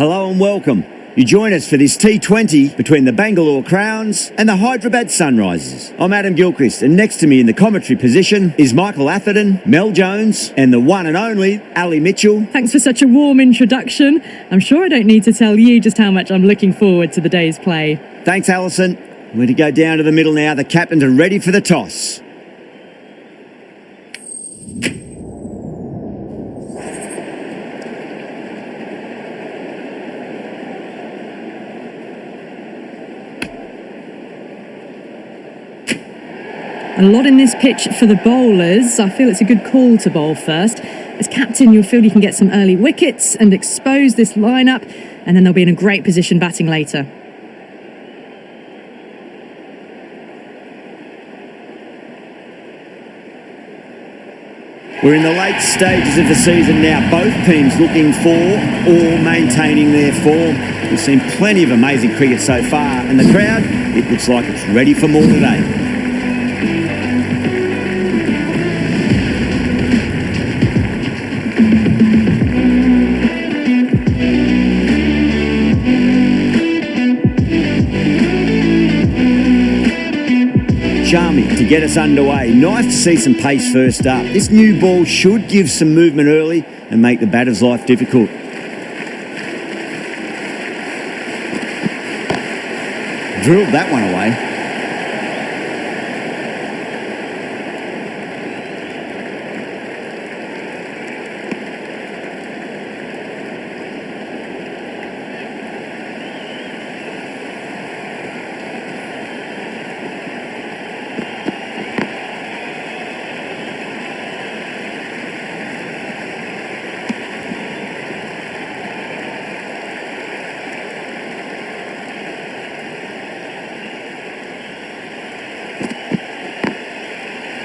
Hello and welcome. You join us for this T20 between the Bangalore Crowns and the Hyderabad Sunrisers. I'm Adam Gilchrist, and next to me in the commentary position is Michael Atherton, Mel Jones and the one and only Ali Mitchell. Thanks for such a warm introduction. I'm sure I don't need to tell you just how much I'm looking forward to the day's play. Thanks, Alison. We're to go down to the middle now. The captains are ready for the toss. A lot in this pitch for the bowlers. I feel it's a good call to bowl first. As captain, you'll feel you can get some early wickets and expose this lineup, and then they'll be in a great position batting later. We're in the late stages of the season now. Both teams looking for or maintaining their form. We've seen plenty of amazing cricket so far, and the crowd, it looks like it's ready for more today. Charming to get us underway. Nice to see some pace first up. This new ball should give some movement early and make the batter's life difficult. Drilled that one away.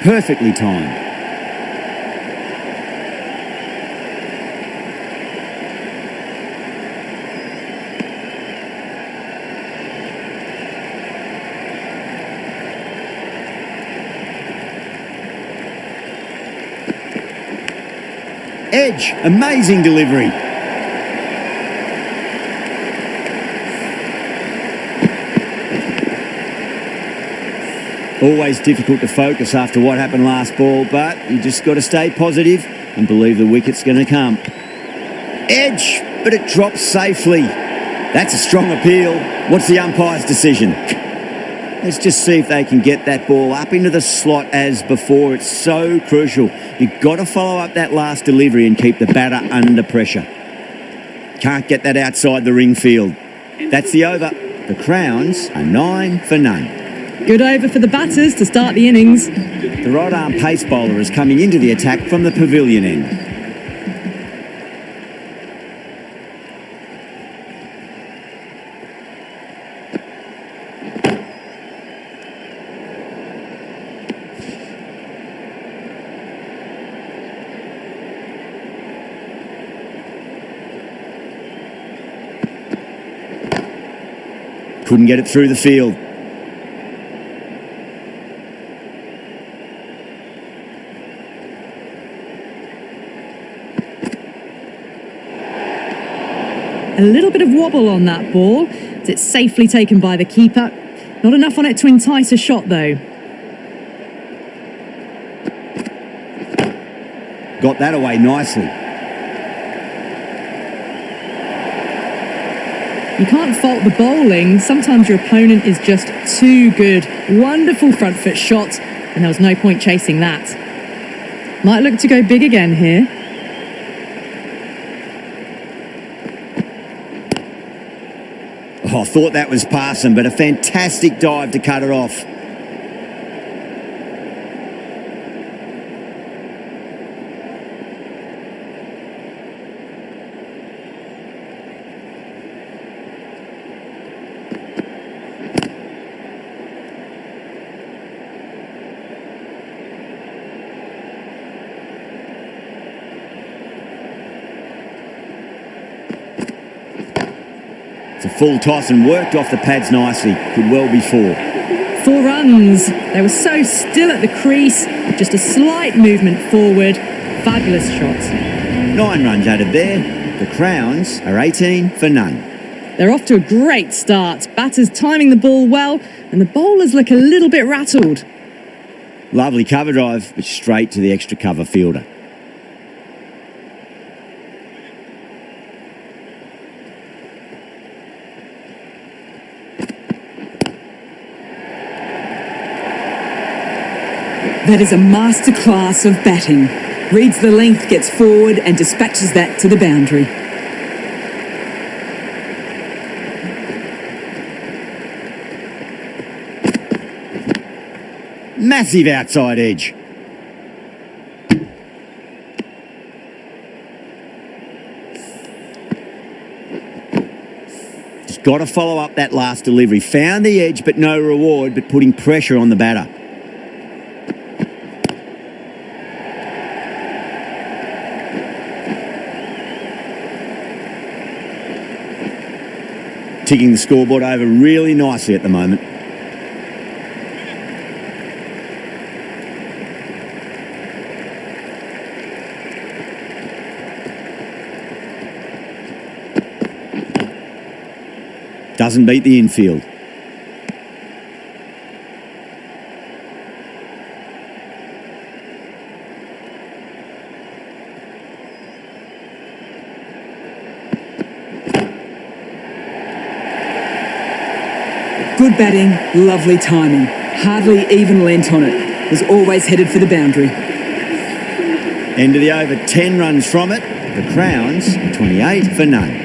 Perfectly timed. Edge, amazing delivery. Always difficult to focus after what happened last ball, but you just got to stay positive and believe the wicket's going to come. Edge, but it drops safely. That's a strong appeal. What's the umpire's decision? Let's just see if they can get that ball up into the slot as before. It's so crucial. You've got to follow up that last delivery and keep the batter under pressure. Can't get that outside the ring field. That's the over. The Crowns are 9 for none. Good over for the batters to start the innings. The right-arm pace bowler is coming into the attack from the pavilion end. Couldn't get it through the field. A little bit of wobble on that ball. It's safely taken by the keeper. Not enough on it to entice a shot, though. Got that away nicely. You can't fault the bowling. Sometimes your opponent is just too good. Wonderful front foot shot, and there was no point chasing that. Might look to go big again here. Oh, I thought that was passing, but a fantastic dive to cut it off. It's a full toss and worked off the pads nicely. Could well be 4. 4 runs. They were so still at the crease. Just a slight movement forward. Fabulous shot. 9 runs added there. The Crowns are 18 for none. They're off to a great start. Batters timing the ball well, and the bowlers look a little bit rattled. Lovely cover drive, but straight to the extra cover fielder. That is a masterclass of batting. Reads the length, gets forward and dispatches that to the boundary. Massive outside edge. Just got to follow up that last delivery. Found the edge, but no reward, but putting pressure on the batter. Ticking the scoreboard over really nicely at the moment. Doesn't beat the infield. Good batting, lovely timing. Hardly even leant on it. Was always headed for the boundary. End of the over, 10 runs from it. The Crowns, 28 for none.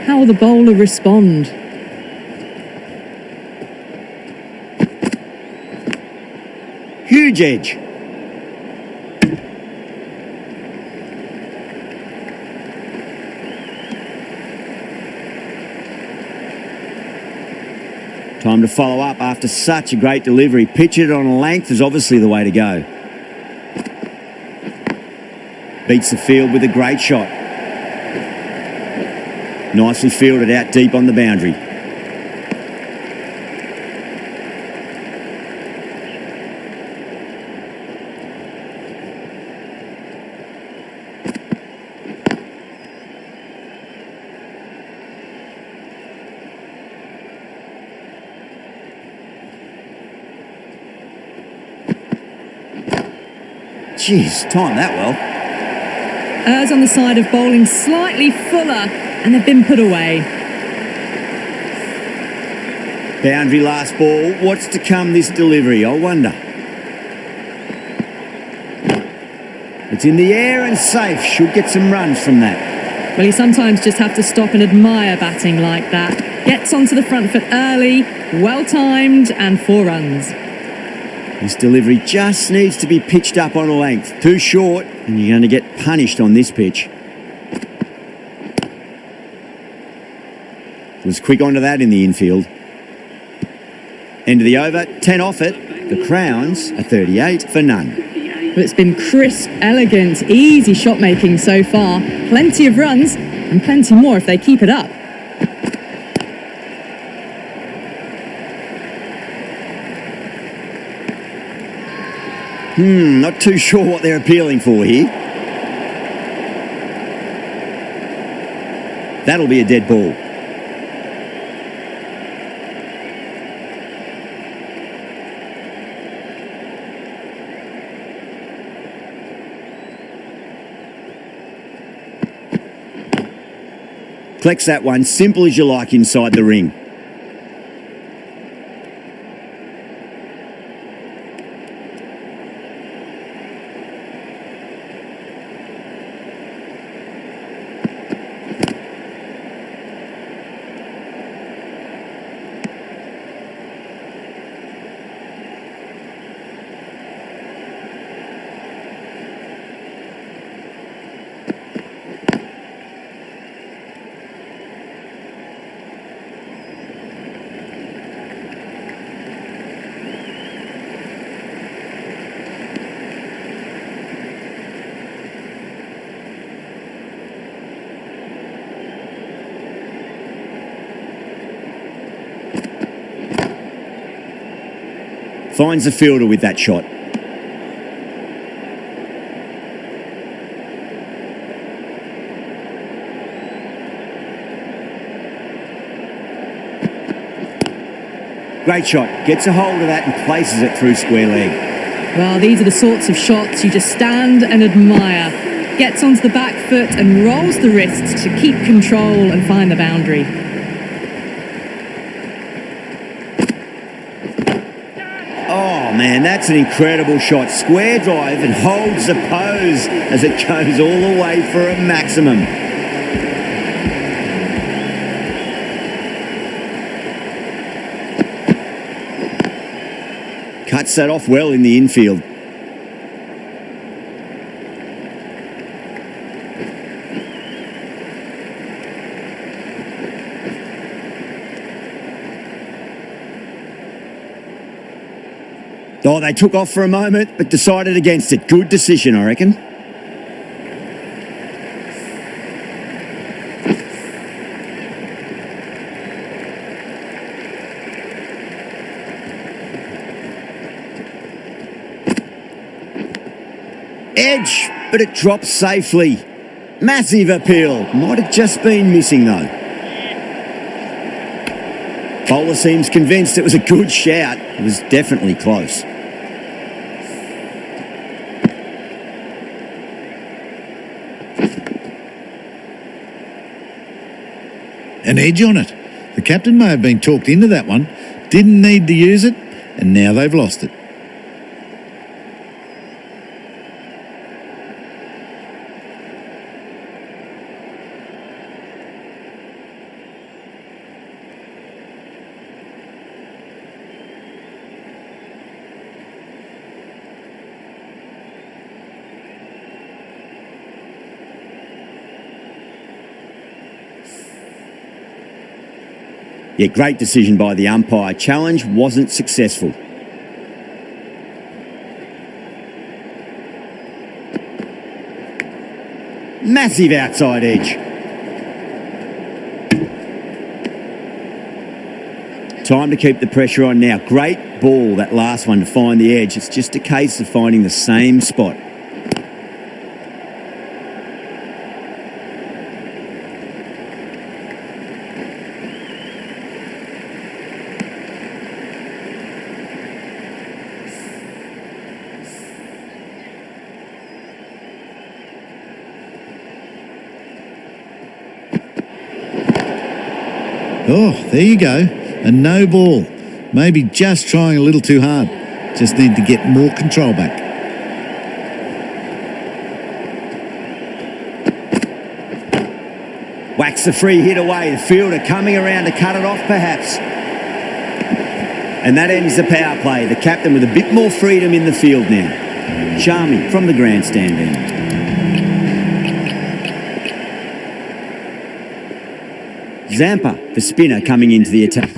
How will the bowler respond? Huge edge. Time to follow up after such a great delivery. Pitch it on a length is obviously the way to go. Beats the field with a great shot. Nicely fielded out deep on the boundary. Jeez, timed that well. Errs on the side of bowling slightly fuller, and they've been put away. Boundary last ball. What's to come this delivery, I wonder. It's in the air and safe. Should get some runs from that. Well, you sometimes just have to stop and admire batting like that. Gets onto the front foot early, well-timed, and 4 runs. This delivery just needs to be pitched up on a length. Too short, and you're going to get punished on this pitch. Was quick onto that in the infield. End of the over, 10 off it. The Crowns are 38 for none. Well, it's been crisp, elegant, easy shot making so far. Plenty of runs, and plenty more if they keep it up. Not too sure what they're appealing for here. That'll be a dead ball. Collects that one, simple as you like inside the ring. Finds the fielder with that shot. Great shot. Gets a hold of that and places it through square leg. Well, these are the sorts of shots you just stand and admire. Gets onto the back foot and rolls the wrists to keep control and find the boundary. Oh, man, that's an incredible shot. Square drive and holds the pose as it goes all the way for a maximum. Cuts that off well in the infield. Oh, they took off for a moment, but decided against it. Good decision, I reckon. Edge, but it drops safely. Massive appeal. Might have just been missing, though. Bowler seems convinced it was a good shout. It was definitely close. An edge on it. The captain may have been talked into that one, didn't need to use it, and now they've lost it. Yeah, great decision by the umpire. Challenge wasn't successful. Massive outside edge. Time to keep the pressure on now. Great ball, that last one, to find the edge. It's just a case of finding the same spot. Oh, there you go. A no ball. Maybe just trying a little too hard. Just need to get more control back. Whacks the free hit away. The fielder coming around to cut it off, perhaps. And that ends the power play. The captain with a bit more freedom in the field now. Charming from the grandstand end. Zampa, the spinner, coming into the attack.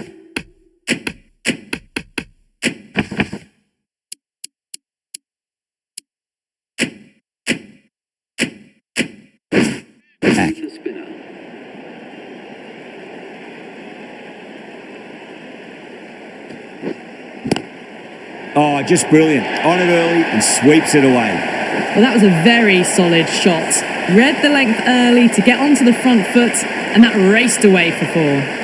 Oh, just brilliant. On it early and sweeps it away. Well, that was a very solid shot. Read the length early to get onto the front foot, and that raced away for four.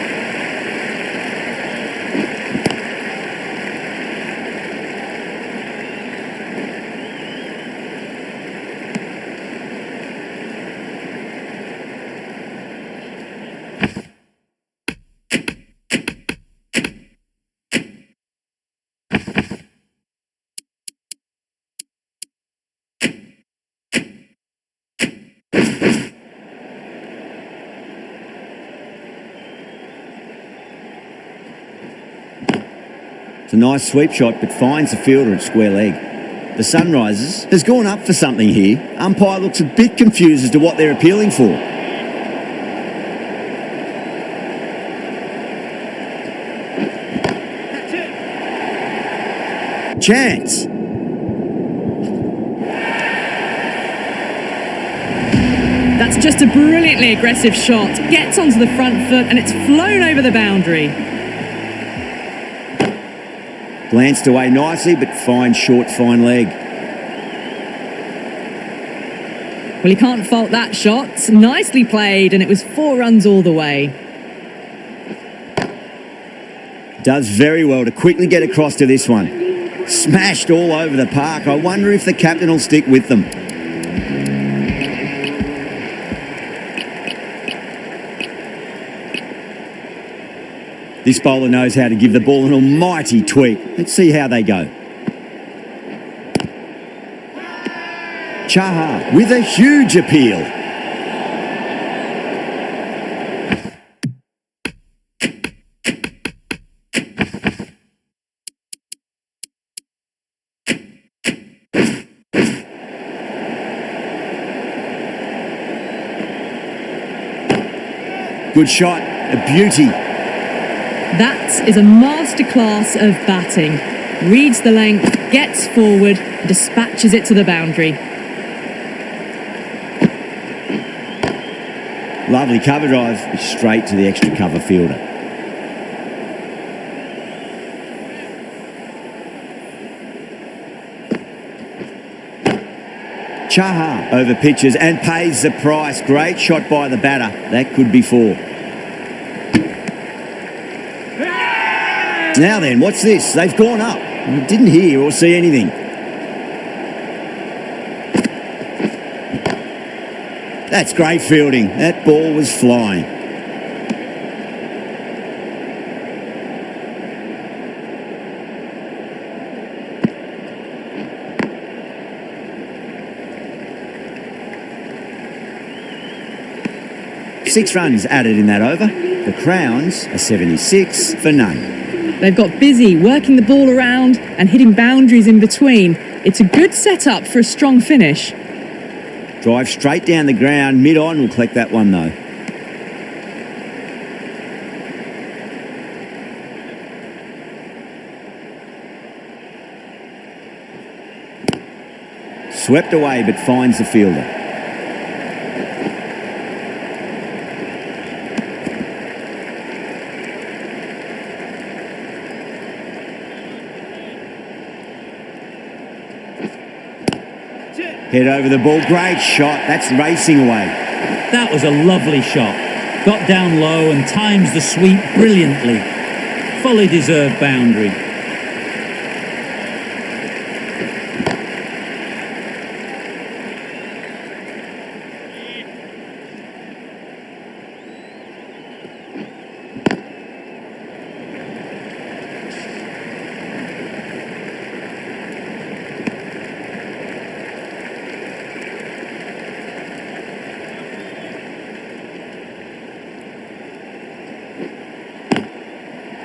It's a nice sweep shot, but finds the fielder at square leg. The Sunrisers has gone up for something here. Umpire looks a bit confused as to what they're appealing for. Chance. That's just a brilliantly aggressive shot. Gets onto the front foot and it's flown over the boundary. Glanced away nicely, but fine short, fine leg. Well, you can't fault that shot. Nicely played, and it was 4 runs all the way. Does very well to quickly get across to this one. Smashed all over the park. I wonder if the captain will stick with them. This bowler knows how to give the ball an almighty tweak. Let's see how they go. Chahar with a huge appeal. Good shot, a beauty. That is a masterclass of batting. Reads the length, gets forward, dispatches it to the boundary. Lovely cover drive, straight to the extra cover fielder. Chahar over pitches and pays the price. Great shot by the batter. That could be four. Now then, what's this? They've gone up. We didn't hear or see anything. That's great fielding. That ball was flying. Six runs added in that over. The Crowns are 76 for none. They've got busy working the ball around and hitting boundaries in between. It's a good setup for a strong finish. Drive straight down the ground. Mid-on will collect that one though. Swept away but finds the fielder. Head over the ball, great shot, that's racing away. That was a lovely shot. Got down low and times the sweep brilliantly. Fully deserved boundary.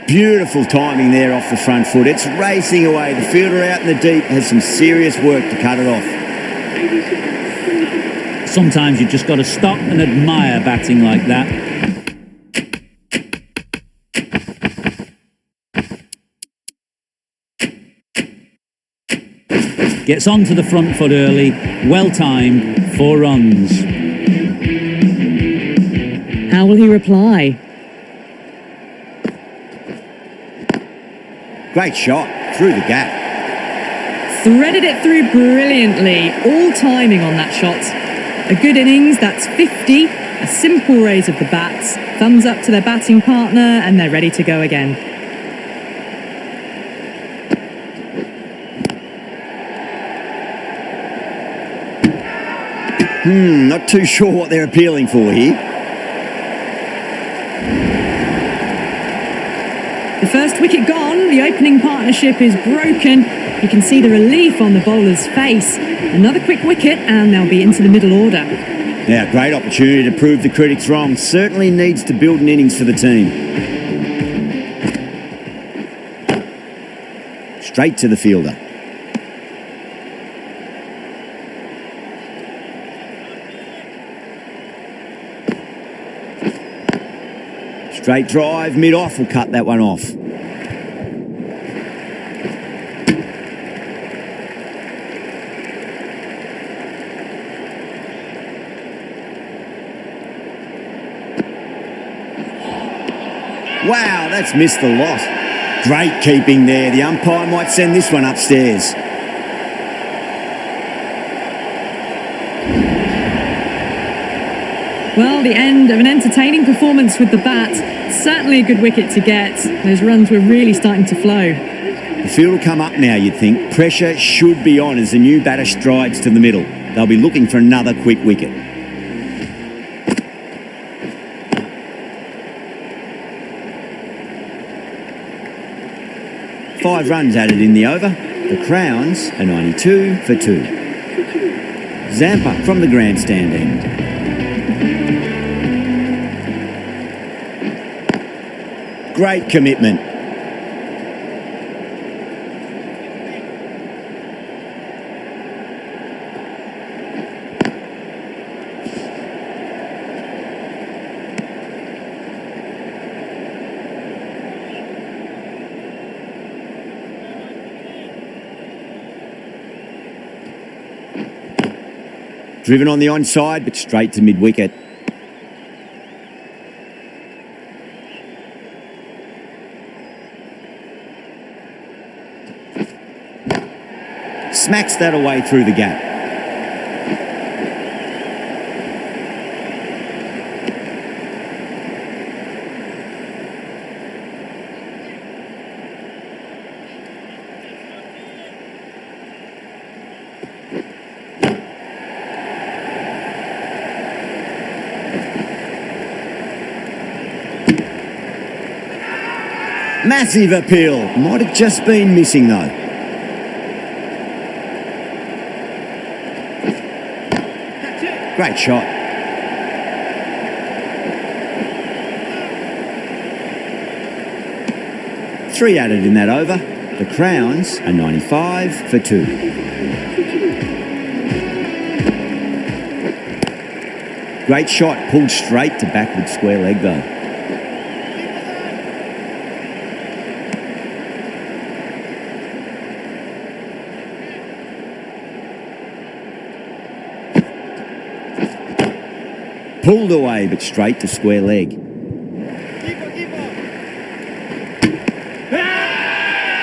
Beautiful timing there off the front foot. It's racing away. The fielder out in the deep has some serious work to cut it off. Sometimes you just got to stop and admire batting like that. Gets onto the front foot early. Well timed. 4 runs. How will he reply? Great shot through the gap. Threaded it through brilliantly. All timing on that shot. A good innings, that's 50. A simple raise of the bats. Thumbs up to their batting partner and they're ready to go again. Not too sure what they're appealing for here. The first wicket gone, the opening partnership is broken. You can see the relief on the bowler's face. Another quick wicket and they'll be into the middle order. Now, great opportunity to prove the critics wrong. Certainly needs to build an innings for the team. Straight to the fielder. Straight drive, mid-off will cut that one off. Wow, that's missed the lot. Great keeping there. The umpire might send this one upstairs. Well, the end of an entertaining performance with the bat. Certainly a good wicket to get. Those runs were really starting to flow. The field will come up now, you'd think. Pressure should be on as the new batter strides to the middle. They'll be looking for another quick wicket. Five runs added in the over. The Crowns are 92 for 2. Zampa from the grandstand end. Great commitment. Driven on the onside, but straight to mid-wicket. Smacks that away through the gap. Massive appeal. Might have just been missing though. Great shot. Three added in that over. The Crowns are 95 for 2. Great shot, pulled straight to backward square leg though. Pulled away, but straight to square leg.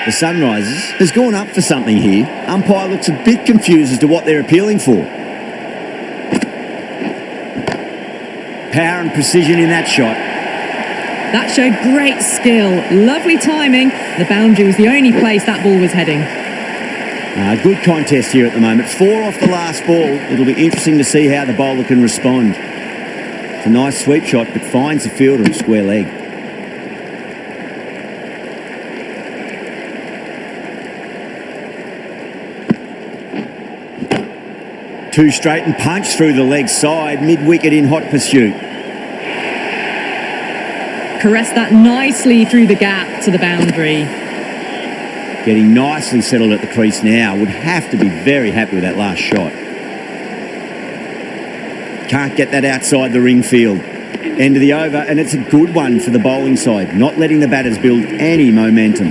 The Sunrisers has gone up for something here. Umpire looks a bit confused as to what they're appealing for. Power and precision in that shot. That showed great skill. Lovely timing. The boundary was the only place that ball was heading. Good contest here at the moment. 4 off the last ball. It'll be interesting to see how the bowler can respond. It's a nice sweep shot, but finds the fielder at square leg. Two straight and punch through the leg side, mid-wicket in hot pursuit. Caressed that nicely through the gap to the boundary. Getting nicely settled at the crease now. Would have to be very happy with that last shot. Can't get that outside the ring field. End of the over, and it's a good one for the bowling side, not letting the batters build any momentum.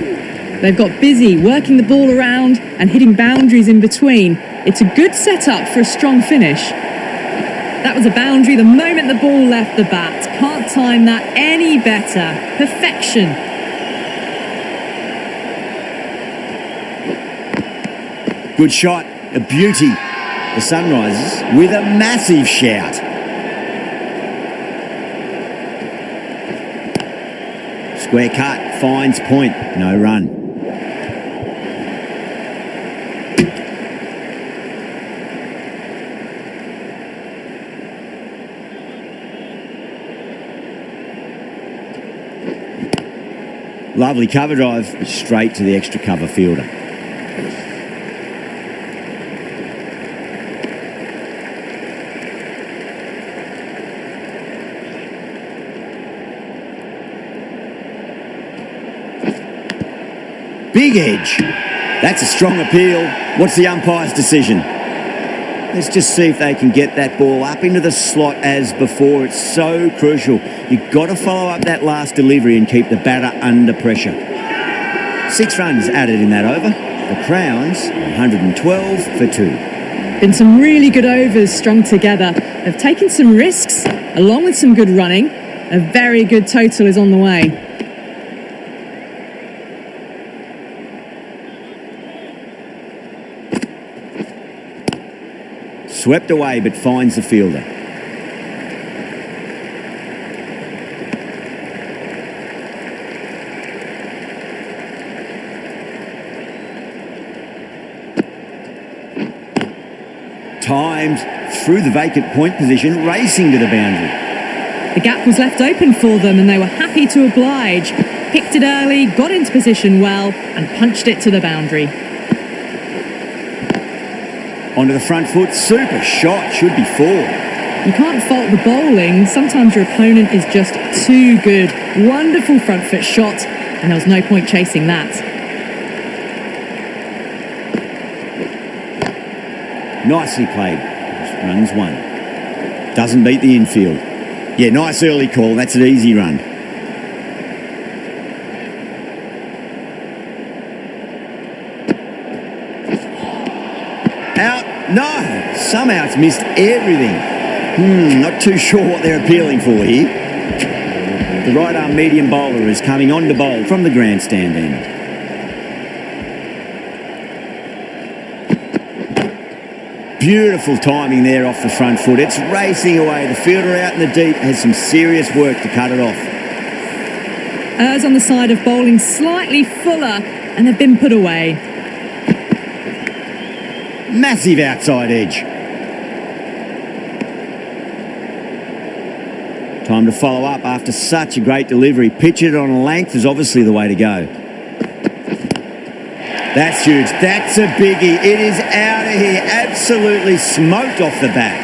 They've got busy working the ball around and hitting boundaries in between. It's a good setup for a strong finish. That was a boundary the moment the ball left the bat. Can't time that any better. Perfection. Good shot, a beauty. The Sunrisers with a massive shout. Square cut, finds point, no run. Lovely cover drive, straight to the extra cover fielder. Big edge. That's a strong appeal. What's the umpire's decision? Let's just see if they can get that ball up into the slot as before. It's so crucial. You've got to follow up that last delivery and keep the batter under pressure. 6 runs added in that over. The Crowns, 112 for 2. Been some really good overs strung together. They've taken some risks, along with some good running. A very good total is on the way. Swept away, but finds the fielder. timed through the vacant point position, racing to the boundary. The gap was left open for them and they were happy to oblige. Picked it early, got into position well and punched it to the boundary. Onto the front foot, super shot, should be 4. You can't fault the bowling. Sometimes your opponent is just too good. Wonderful front foot shot, and there was no point chasing that. Nicely played. Runs 1. Doesn't beat the infield. Yeah, nice early call. That's an easy run. Out. No. Somehow it's missed everything. Not too sure what they're appealing for here. The right arm medium bowler is coming on to bowl from the grandstand end. Beautiful timing there off the front foot. It's racing away. The fielder out in the deep has some serious work to cut it off. Errs on the side of bowling slightly fuller and they've been put away. Massive outside edge. Time to follow up after such a great delivery. Pitch it on a length is obviously the way to go. That's huge. That's a biggie. It is out of here. Absolutely smoked off the bat.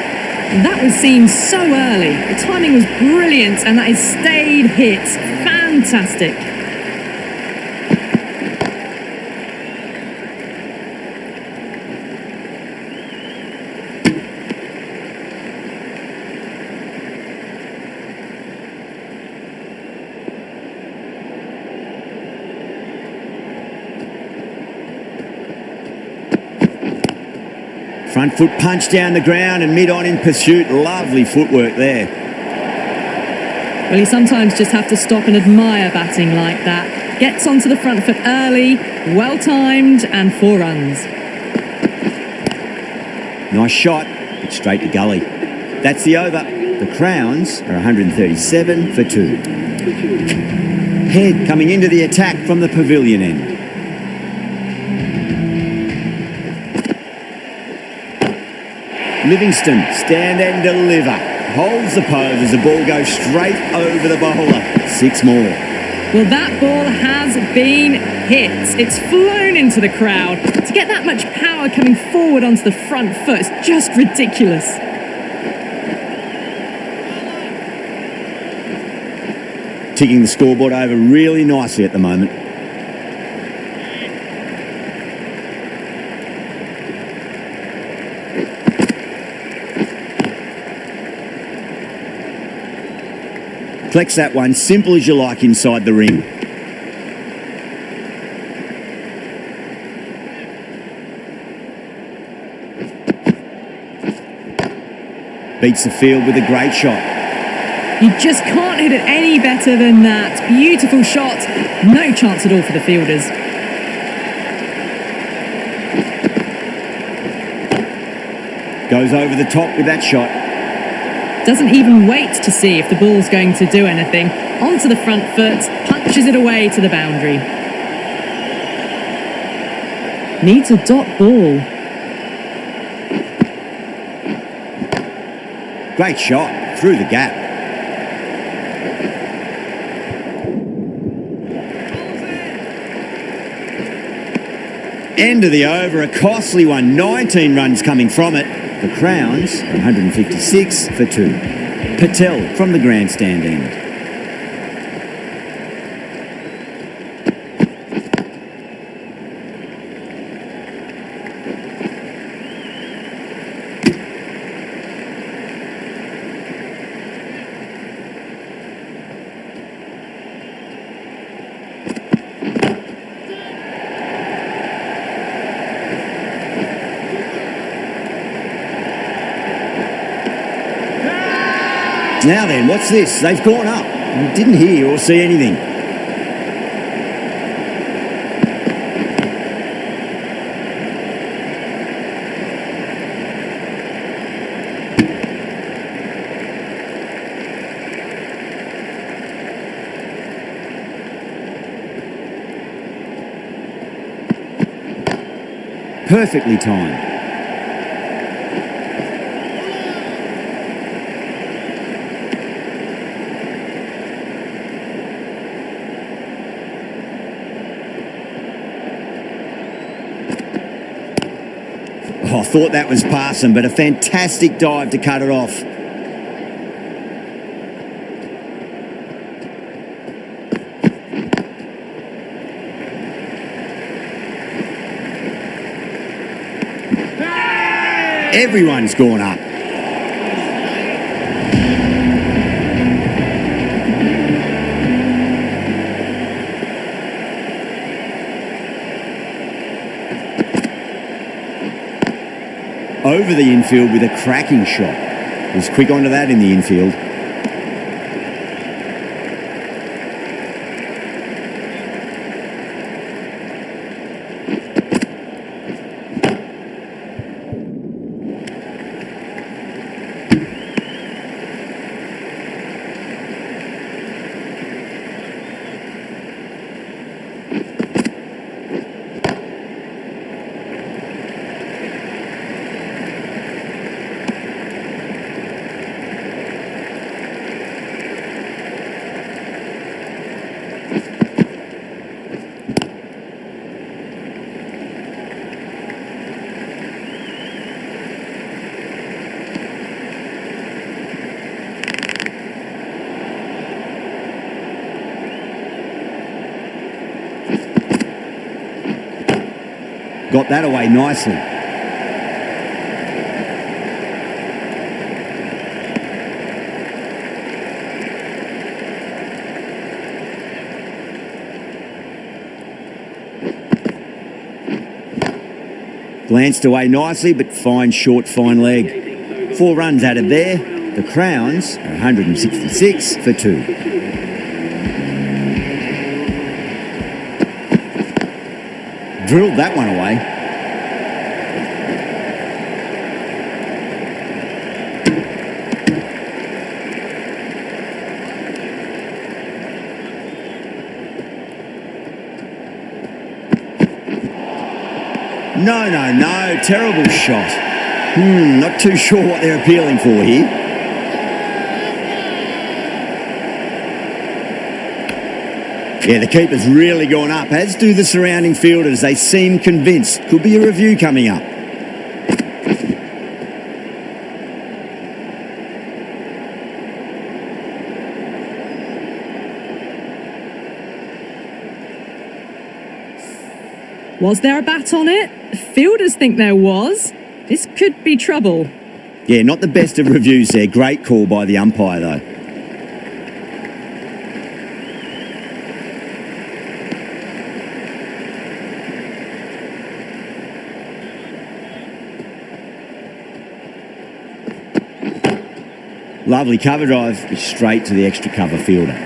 That was seen so early. The timing was brilliant and that is stayed hit. Fantastic. Front foot punch down the ground and mid-on in pursuit. Lovely footwork there. Well, you sometimes just have to stop and admire batting like that. Gets onto the front foot early, well-timed and 4 runs. Nice shot, but straight to gully. That's the over. The Crowns are 137 for 2. Head coming into the attack from the pavilion end. Livingston, stand and deliver. Holds the pose as the ball goes straight over the bowler. 6 more. Well, that ball has been hit. It's flown into the crowd. To get that much power coming forward onto the front foot is just ridiculous. Ticking the scoreboard over really nicely at the moment. Flex that one, simple as you like inside the ring. Beats the field with a great shot. You just can't hit it any better than that. Beautiful shot. No chance at all for the fielders. Goes over the top with that shot. Doesn't even wait to see if the ball's going to do anything. Onto the front foot, punches it away to the boundary. Needs a dot ball. Great shot through the gap. End of the over, a costly one. 19 runs coming from it. The Crowns, 156 for 2. Patel from the grandstand end. Now then, what's this? They've gone up. We didn't hear or see anything. Perfectly timed. Oh, I thought that was passing, but a fantastic dive to cut it off. Everyone's gone up. Over the infield with a cracking shot. He was quick onto that in the infield. Got that away nicely. Glanced away nicely, but fine short, fine leg. 4 runs added there. The Crowns are 166 for 2. Drilled that one away. No. Terrible shot. Not too sure what they're appealing for here. Yeah, the keeper's really gone up, as do the surrounding fielders. They seem convinced. Could be a review coming up. Was there a bat on it? Fielders think there was. This could be trouble. Yeah, not the best of reviews there. Great call by the umpire, though. Lovely cover drive, straight to the extra cover fielder.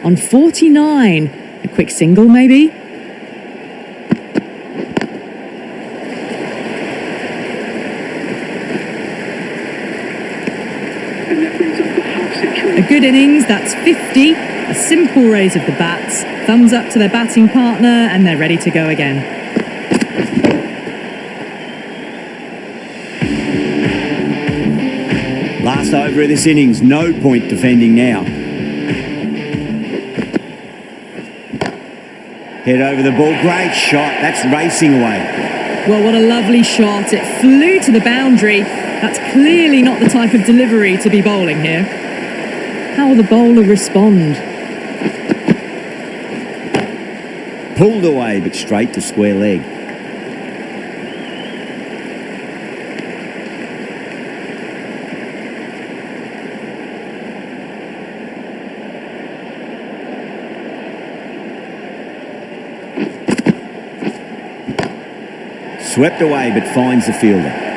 On 49, a quick single maybe? A good innings, that's 50. A simple raise of the bats. Thumbs up to their batting partner and they're ready to go again. Last over of this innings, no point defending now. Head over the ball, great shot, that's racing away. Well, what a lovely shot. It flew to the boundary. That's clearly not the type of delivery to be bowling here. How will the bowler respond? Pulled away, but straight to square leg. Swept away, but finds the fielder.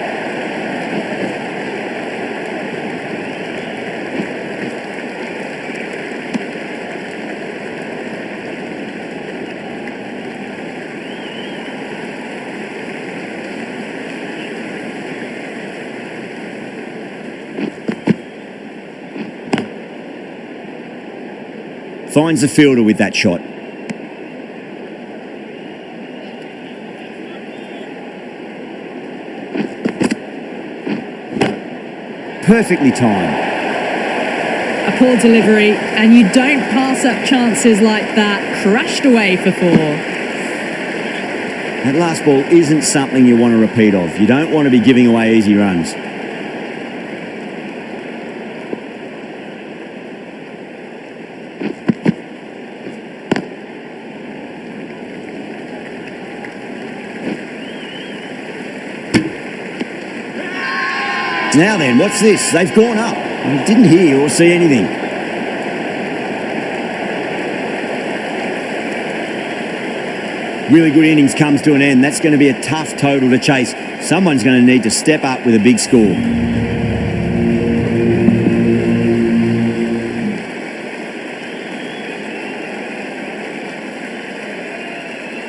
Finds the fielder with that shot. perfectly timed. A poor delivery, and you don't pass up chances like that. Crashed away for 4. That last ball isn't something you want to repeat of. You don't want to be giving away easy runs. Now then, what's this? They've gone up. I didn't hear or see anything. Really good innings comes to an end. That's going to be a tough total to chase. Someone's going to need to step up with a big score.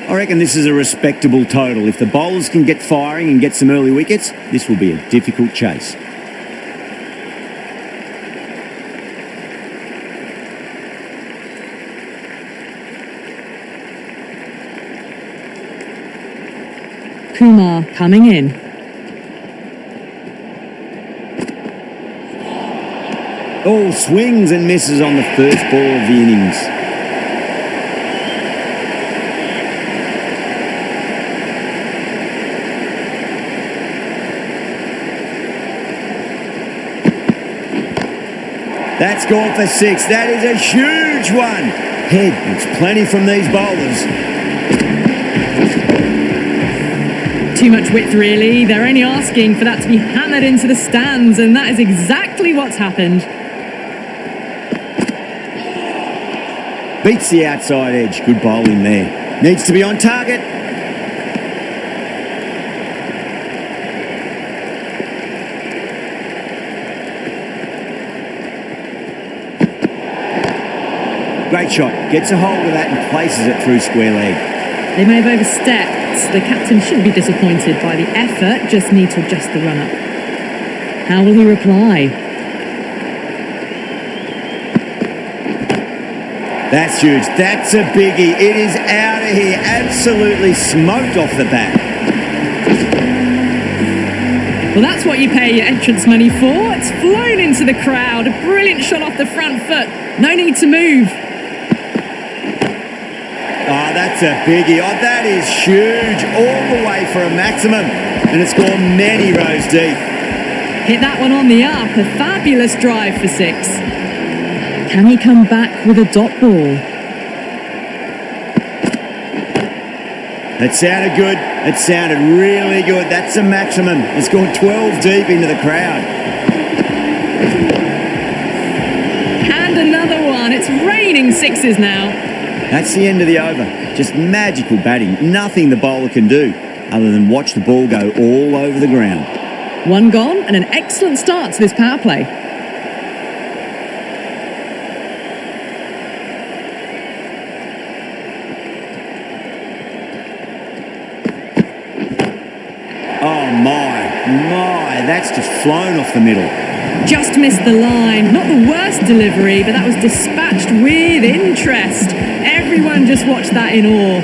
I reckon this is a respectable total. If the bowlers can get firing and get some early wickets, this will be a difficult chase. Kumar coming in. Oh, swings and misses on the first ball of the innings. That's gone for 6. That is a huge one. Head, it's plenty from these bowlers. Too much width, really. They're only asking for that to be hammered into the stands, and that is exactly what's happened. Beats the outside edge. Good bowling there. Needs to be on target. Great shot. Gets a hold of that and places it through square leg. They may have overstepped. The captain shouldn't be disappointed by the effort, just need to adjust the run-up. How will he reply? That's huge. That's a biggie. It is out of here. Absolutely smoked off the bat. Well, that's what you pay your entrance money for. It's flown into the crowd. A brilliant shot off the front foot. No need to move. Oh, that's a biggie. Oh, that is huge. All the way for a maximum. And it's gone many rows deep. Hit that one on the up. A fabulous drive for 6. Can he come back with a dot ball? That sounded good. It sounded really good. That's a maximum. It's gone 12 deep into the crowd. And another one. It's raining 6s now. That's the end of the over. Just magical batting. Nothing the bowler can do other than watch the ball go all over the ground. 1 gone and an excellent start to this power play. Oh my, that's just flown off the middle. Just missed the line. Not the worst delivery, but that was dispatched with interest. Everyone just watched that in awe.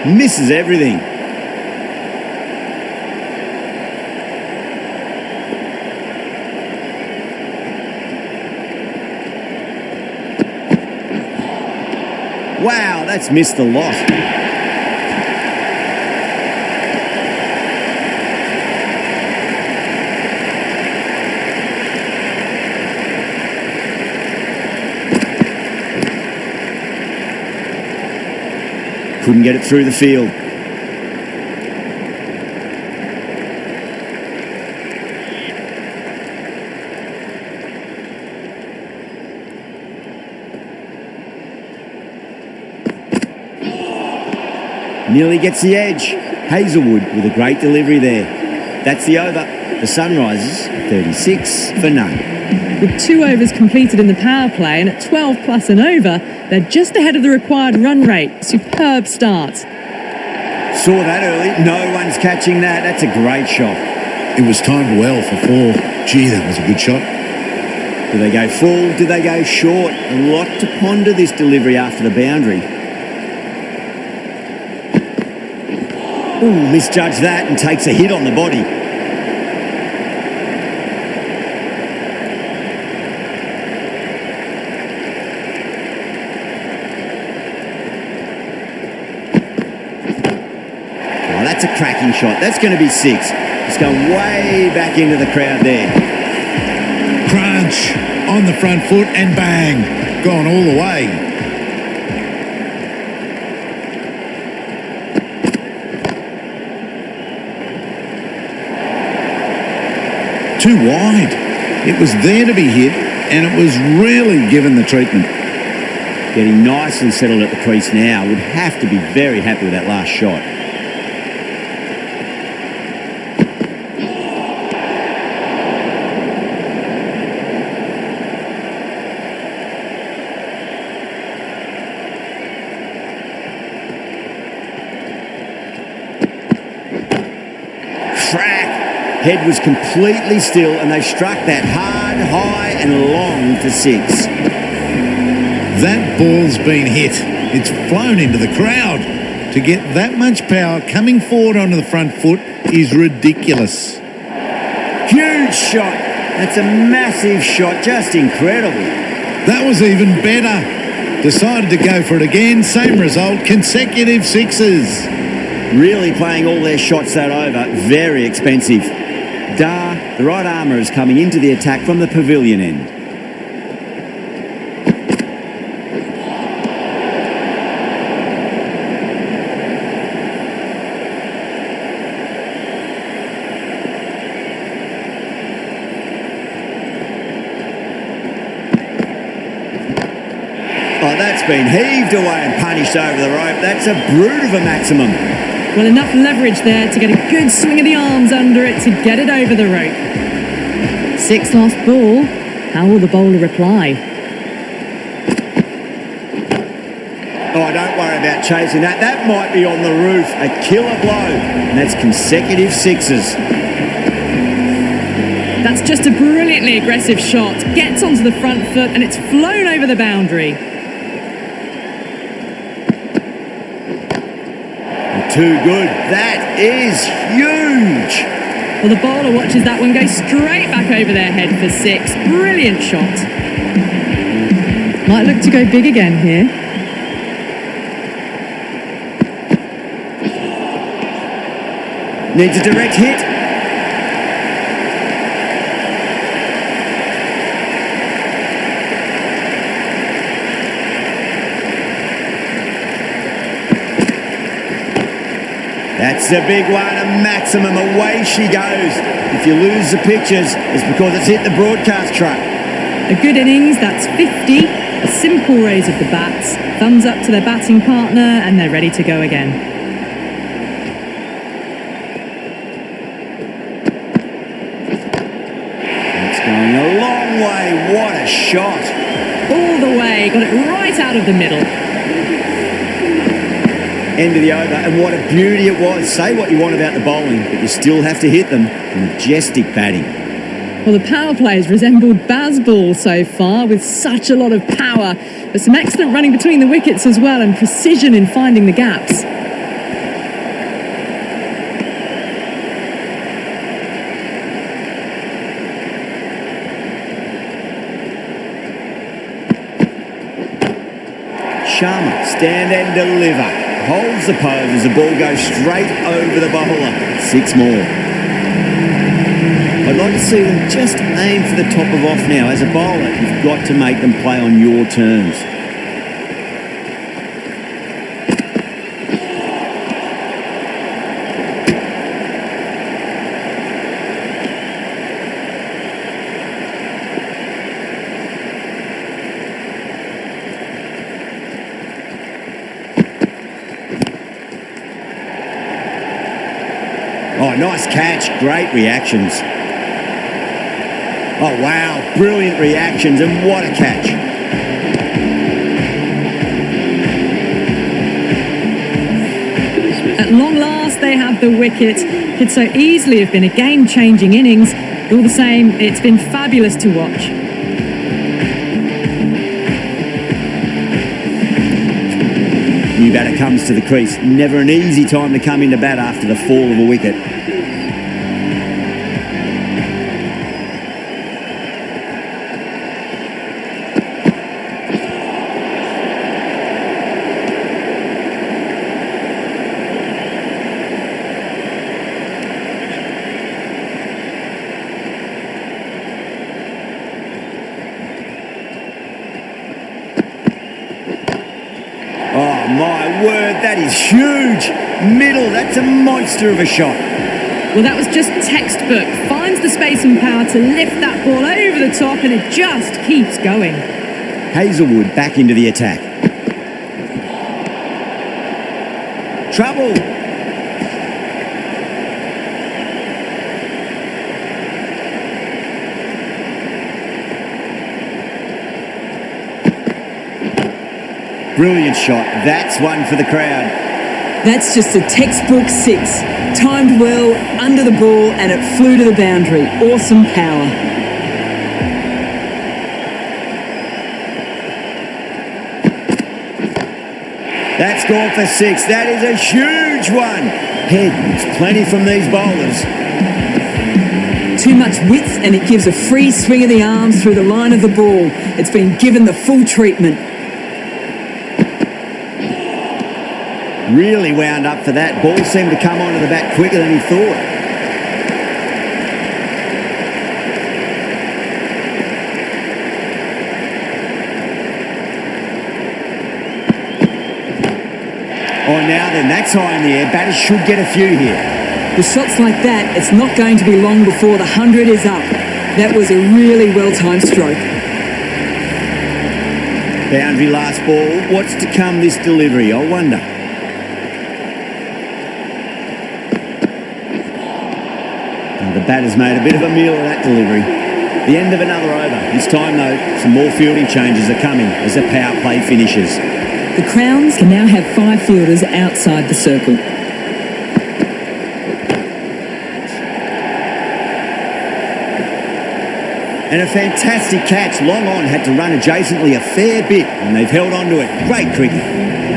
Misses everything. Wow, that's missed the lot. Couldn't get it through the field. Nearly gets the edge. Hazelwood with a great delivery there. That's the over. The Sunrisers, 36 for none. With 2 overs completed in the power play and at 12 plus and over, they're just ahead of the required run rate. Superb start. Saw that early. No one's catching that. That's a great shot. It was timed well for 4. Gee, that was a good shot. Do they go full? Do they go short? A lot to ponder this delivery after the boundary. Ooh, misjudged that and takes a hit on the body. Oh, that's a cracking shot. That's going to be 6. It's going way back into the crowd there. Crunch on the front foot and bang, gone all the way. Too wide. It was there to be hit, and it was really given the treatment. Getting nicely settled at the crease now. Would have to be very happy with that last shot. Crack! Head was completely still, and they struck that hard, high and long for 6. That ball's been hit. It's flown into the crowd. To get that much power coming forward onto the front foot is ridiculous. Huge shot. That's a massive shot. Just incredible. That was even better. Decided to go for it again. Same result. Consecutive 6s. Really playing all their shots that over. Very expensive. The right armour is coming into the attack from the pavilion end. Oh, that's been heaved away and punished over the rope. That's a brute of a maximum. Well, enough leverage there to get a good swing of the arms under it to get it over the rope. 6 lost ball. How will the bowler reply? Oh, don't worry about chasing that. That might be on the roof. A killer blow. And that's consecutive 6s. That's just a brilliantly aggressive shot. Gets onto the front foot and it's flown over the boundary. Too good. That is huge. Well, the bowler watches that one go straight back over their head for 6. Brilliant shot. Might look to go big again here. Needs a direct hit. That's a big one, a maximum. Away she goes. If you lose the pictures, it's because it's hit the broadcast truck. A good innings, that's 50. A simple raise of the bats. Thumbs up to their batting partner and they're ready to go again. It's going a long way. What a shot. All the way, got it right out of the middle. End of the over, and what a beauty it was. Say what you want about the bowling, but you still have to hit them. Majestic batting. Well, the power play has resembled baseball so far with such a lot of power, but some excellent running between the wickets as well and precision in finding the gaps. Sharma, stand and deliver. Holds the pose as the ball goes straight over the bowler. 6 more. I'd like to see them just aim for the top of off now. As a bowler, you've got to make them play on your terms. Oh, nice catch. Great reactions. Oh, wow. Brilliant reactions, and what a catch. At long last, they have the wicket. Could so easily have been a game-changing innings. All the same, it's been fabulous to watch. New batter comes to the crease. Never an easy time to come into bat after the fall of a wicket. Oh, my word, that is huge. Middle, that's a monster of a shot. Well, that was just textbook. Finds the space and power to lift that ball over the top, and it just keeps going. Hazelwood back into the attack. Trouble. Brilliant shot. That's one for the crowd. That's just a textbook 6. Timed well, under the ball, and it flew to the boundary. Awesome power. That's gone for 6. That is a huge one. Head, it's plenty from these bowlers. Too much width, and it gives a free swing of the arms through the line of the ball. It's been given the full treatment. Really wound up for that. Ball seemed to come onto the bat quicker than he thought. Oh, now then, that's high in the air. Batters should get a few here. With shots like that, it's not going to be long before the 100 is up. That was a really well-timed stroke. Boundary last ball. What's to come this delivery, I wonder. The batter's made a bit of a meal of that delivery. The end of another over. This time, though, some more fielding changes are coming as the power play finishes. The Crowns can now have 5 fielders outside the circle. And a fantastic catch. Long on had to run adjacently a fair bit, and they've held on to it. Great cricket.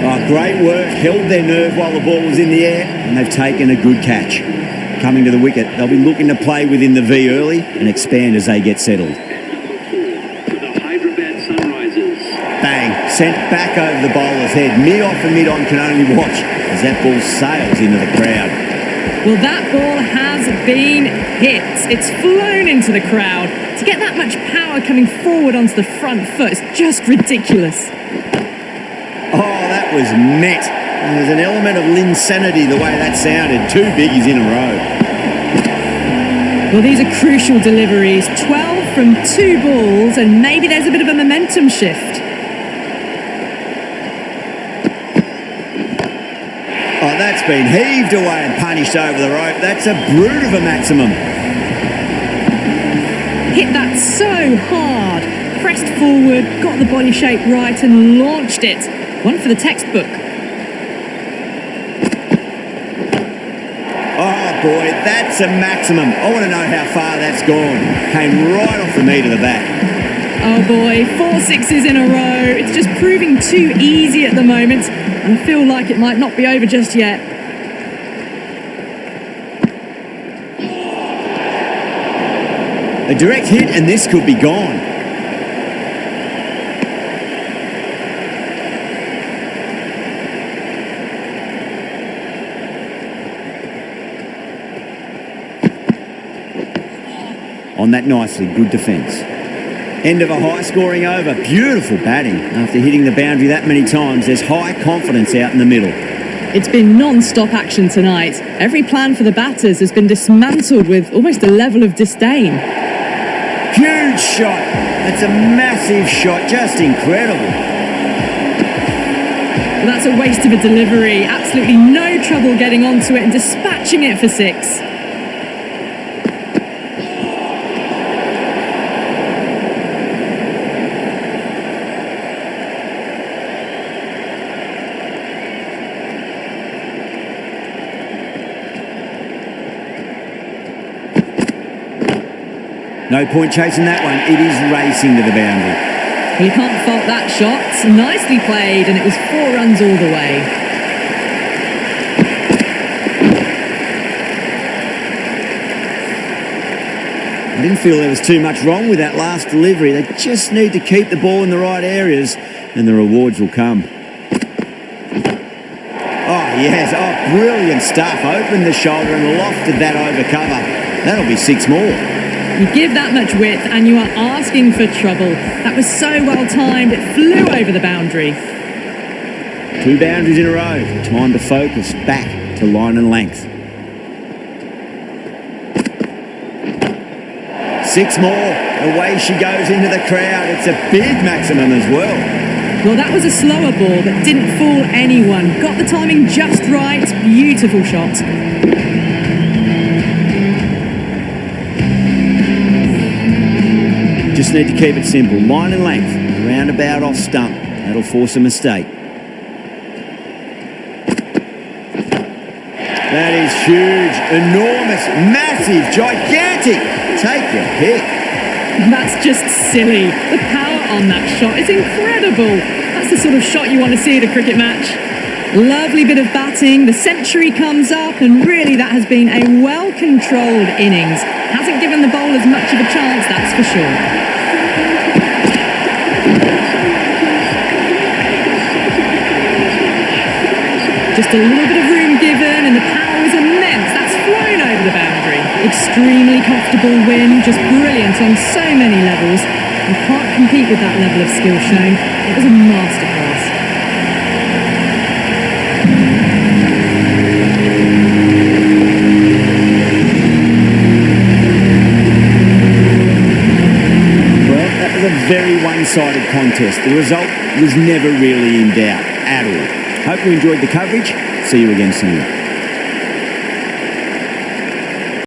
Oh, great work. Held their nerve while the ball was in the air, and they've taken a good catch. Coming to the wicket, they'll be looking to play within the V early and expand as they get settled. Bang, sent back over the bowler's head. Mid-off and mid-on can only watch as that ball sails into the crowd. Well, that ball has been hit. It's flown into the crowd. To get that much power coming forward onto the front foot is just ridiculous. Oh, that was met. There's an element of insanity the way that sounded. 2 biggies in a row. Well, these are crucial deliveries. 12 from 2 balls, and maybe there's a bit of a momentum shift. Oh, that's been heaved away and punished over the rope. That's a brute of a maximum. Hit that so hard. Pressed forward, got the body shape right, and launched it. One for the textbook. Oh boy, that's a maximum. I want to know how far that's gone. Came right off the meat of the bat. Oh boy, 4 sixes in a row. It's just proving too easy at the moment, and I feel like it might not be over just yet. A direct hit and this could be gone. On that nicely, good defence. End of a high-scoring over. Beautiful batting. After hitting the boundary that many times, there's high confidence out in the middle. It's been non-stop action tonight. Every plan for the batters has been dismantled with almost a level of disdain. Huge shot. That's a massive shot. Just incredible. Well, that's a waste of a delivery. Absolutely no trouble getting onto it and dispatching it for 6. No point chasing that one. It is racing to the boundary. Well, you can't fault that shot. Nicely played, and it was 4 runs all the way. I didn't feel there was too much wrong with that last delivery. They just need to keep the ball in the right areas and the rewards will come. Oh, yes. Oh, brilliant stuff. Opened the shoulder and lofted that over cover. That'll be 6 more. You give that much width and you are asking for trouble. That was so well timed. It flew over the boundary. 2 boundaries in a row. Time to focus back to line and length. 6 more. Away she goes into the crowd. It's a big maximum as well. Well, that was a slower ball, but didn't fool anyone. Got the timing just right. Beautiful shot. Just need to keep it simple. Line and length. Roundabout off stump. That'll force a mistake. That is huge, enormous, massive, gigantic. Take your pick. That's just silly. The power on that shot is incredible. That's the sort of shot you want to see at a cricket match. Lovely bit of batting. The century comes up, and really that has been a well-controlled innings. Hasn't given the bowlers much of a chance, that's for sure. Just a little bit of room given, and the power is immense. That's flown over the boundary. Extremely comfortable win, just brilliant on so many levels. You can't compete with that level of skill shown. It was a masterclass. Well, that was a very one-sided contest. The result was never really in doubt at all. Hope you enjoyed the coverage. See you again soon.